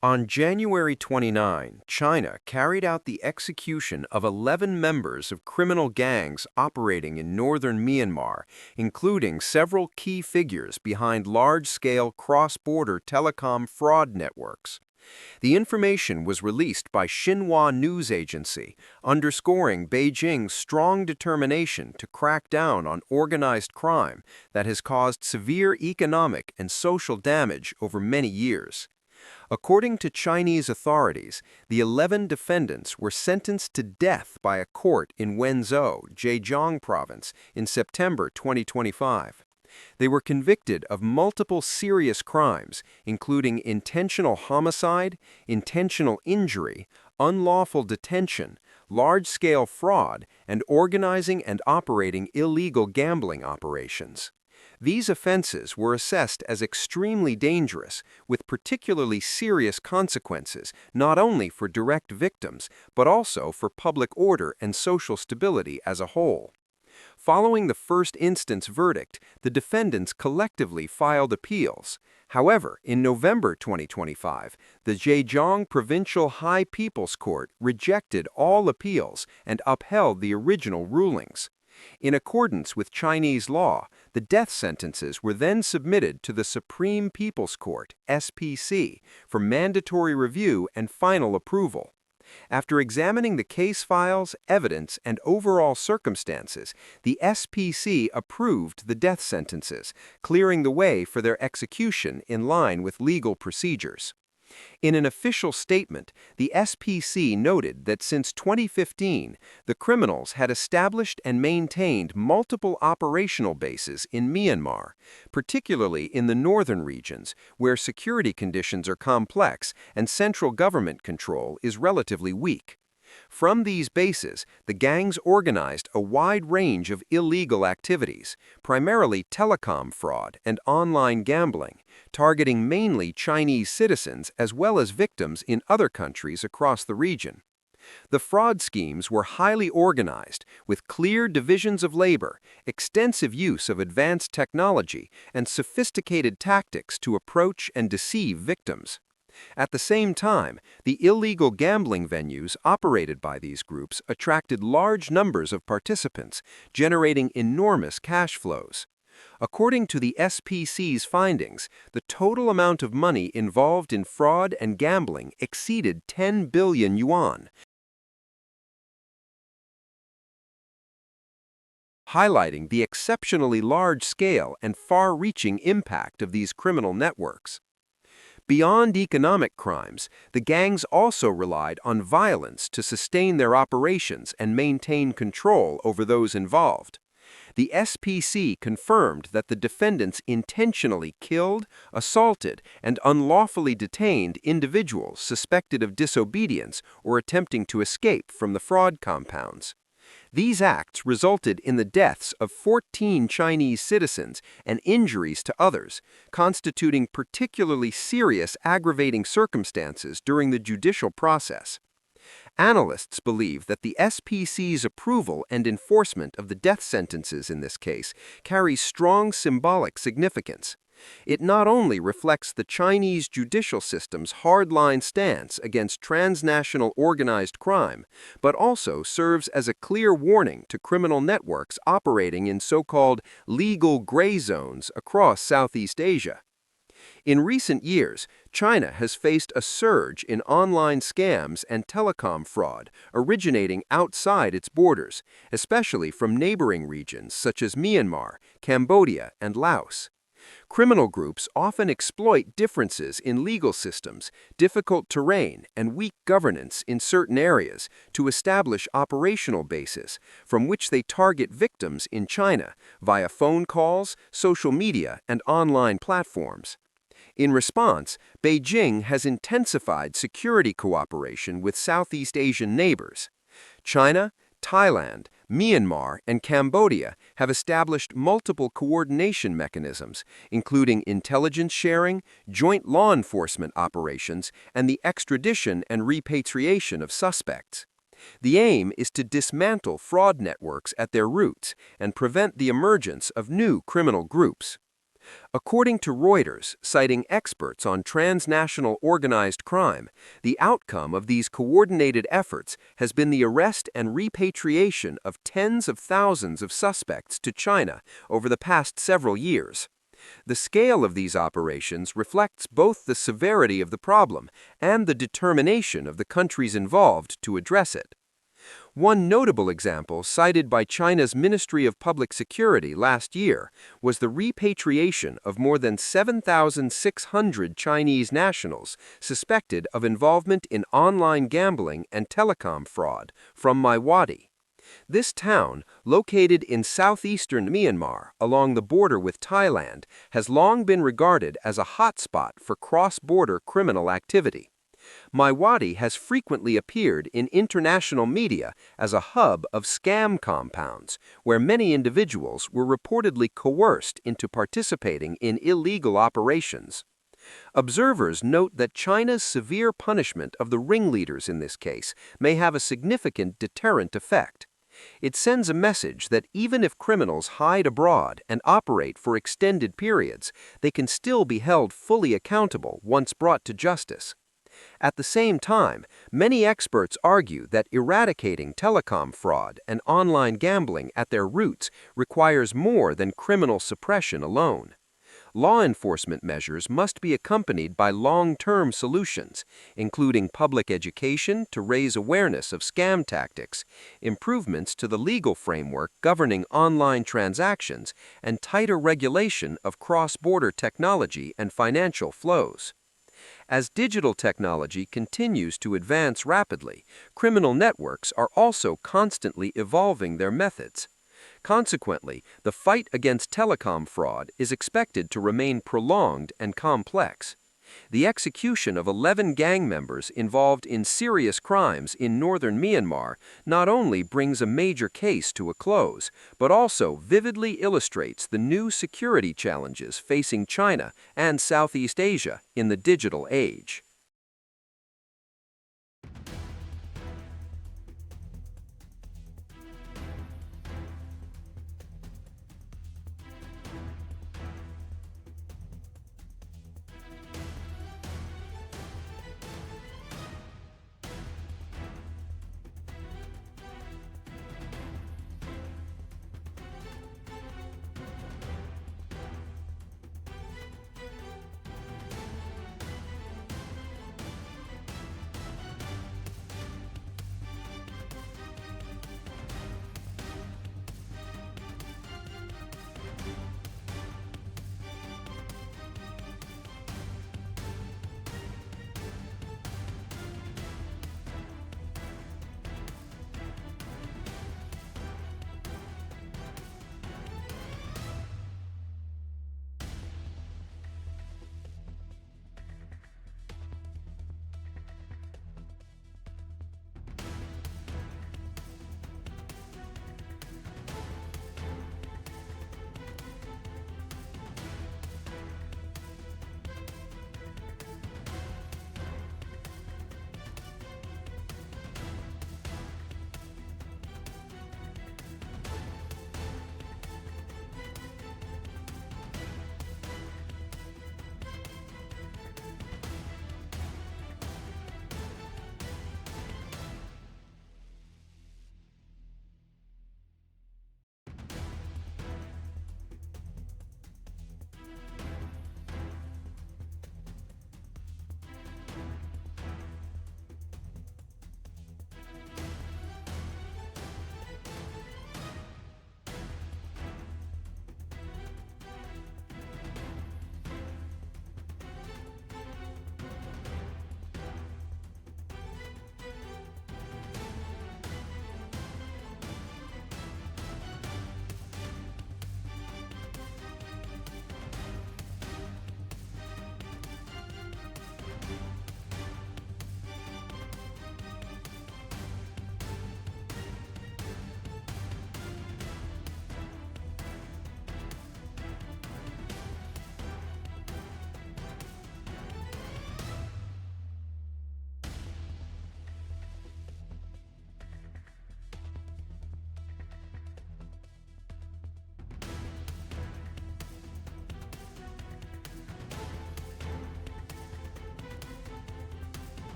On January 29, China carried out the execution of 11 members of criminal gangs operating in northern Myanmar, including several key figures behind large-scale cross-border telecom fraud networks. The information was released by Xinhua News Agency, underscoring Beijing's strong determination to crack down on organized crime that has caused severe economic and social damage over many years. According to Chinese authorities, the 11 defendants were sentenced to death by a court in Wenzhou, Zhejiang Province, in September 2025. They were convicted of multiple serious crimes, including intentional homicide, intentional injury, unlawful detention, large-scale fraud, and organizing and operating illegal gambling operations. These offenses were assessed as extremely dangerous, with particularly serious consequences not only for direct victims, but also for public order and social stability as a whole. Following the first instance verdict, the defendants collectively filed appeals. However, in November 2025, the Zhejiang Provincial High People's Court rejected all appeals and upheld the original rulings. In accordance with Chinese law, the death sentences were then submitted to the Supreme People's Court, SPC, for mandatory review and final approval. After examining the case files, evidence, and overall circumstances, the SPC approved the death sentences, clearing the way for their execution in line with legal procedures. In an official statement, the SPC noted that since 2015, the criminals had established and maintained multiple operational bases in Myanmar, particularly in the northern regions, where security conditions are complex and central government control is relatively weak. From these bases, the gangs organized a wide range of illegal activities, primarily telecom fraud and online gambling, targeting mainly Chinese citizens as well as victims in other countries across the region. The fraud schemes were highly organized, with clear divisions of labor, extensive use of advanced technology, and sophisticated tactics to approach and deceive victims. At the same time, the illegal gambling venues operated by these groups attracted large numbers of participants, generating enormous cash flows. According to the SPC's findings, the total amount of money involved in fraud and gambling exceeded 10 billion yuan, highlighting the exceptionally large scale and far-reaching impact of these criminal networks. Beyond economic crimes, the gangs also relied on violence to sustain their operations and maintain control over those involved. The SPC confirmed that the defendants intentionally killed, assaulted, and unlawfully detained individuals suspected of disobedience or attempting to escape from the fraud compounds. These acts resulted in the deaths of 14 Chinese citizens and injuries to others, constituting particularly serious aggravating circumstances during the judicial process. Analysts believe that the SPC's approval and enforcement of the death sentences in this case carries strong symbolic significance. It not only reflects the Chinese judicial system's hardline stance against transnational organized crime, but also serves as a clear warning to criminal networks operating in so-called legal gray zones across Southeast Asia. In recent years, China has faced a surge in online scams and telecom fraud originating outside its borders, especially from neighboring regions such as Myanmar, Cambodia, and Laos. Criminal groups often exploit differences in legal systems, difficult terrain, and weak governance in certain areas to establish operational bases from which they target victims in China via phone calls, social media, and online platforms. In response, Beijing has intensified security cooperation with Southeast Asian neighbors. China, Thailand, Myanmar, and Cambodia have established multiple coordination mechanisms, including intelligence sharing, joint law enforcement operations, and the extradition and repatriation of suspects. The aim is to dismantle fraud networks at their roots and prevent the emergence of new criminal groups. According to Reuters, citing experts on transnational organized crime, the outcome of these coordinated efforts has been the arrest and repatriation of tens of thousands of suspects to China over the past several years. The scale of these operations reflects both the severity of the problem and the determination of the countries involved to address it. One notable example cited by China's Ministry of Public Security last year was the repatriation of more than 7,600 Chinese nationals suspected of involvement in online gambling and telecom fraud from Myanmar. This town, located in southeastern Myanmar along the border with Thailand, has long been regarded as a hotspot for cross-border criminal activity. Myanmar has frequently appeared in international media as a hub of scam compounds, where many individuals were reportedly coerced into participating in illegal operations. Observers note that China's severe punishment of the ringleaders in this case may have a significant deterrent effect. It sends a message that even if criminals hide abroad and operate for extended periods, they can still be held fully accountable once brought to justice. At the same time, many experts argue that eradicating telecom fraud and online gambling at their roots requires more than criminal suppression alone. Law enforcement measures must be accompanied by long-term solutions, including public education to raise awareness of scam tactics, improvements to the legal framework governing online transactions, and tighter regulation of cross-border technology and financial flows. As digital technology continues to advance rapidly, criminal networks are also constantly evolving their methods. Consequently, the fight against telecom fraud is expected to remain prolonged and complex. The execution of 11 gang members involved in serious crimes in northern Myanmar not only brings a major case to a close, but also vividly illustrates the new security challenges facing China and Southeast Asia in the digital age.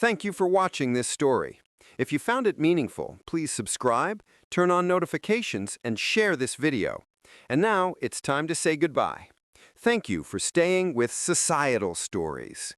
Thank you for watching this story. If you found it meaningful, please subscribe, turn on notifications, and share this video. And now it's time to say goodbye. Thank you for staying with Societal Stories.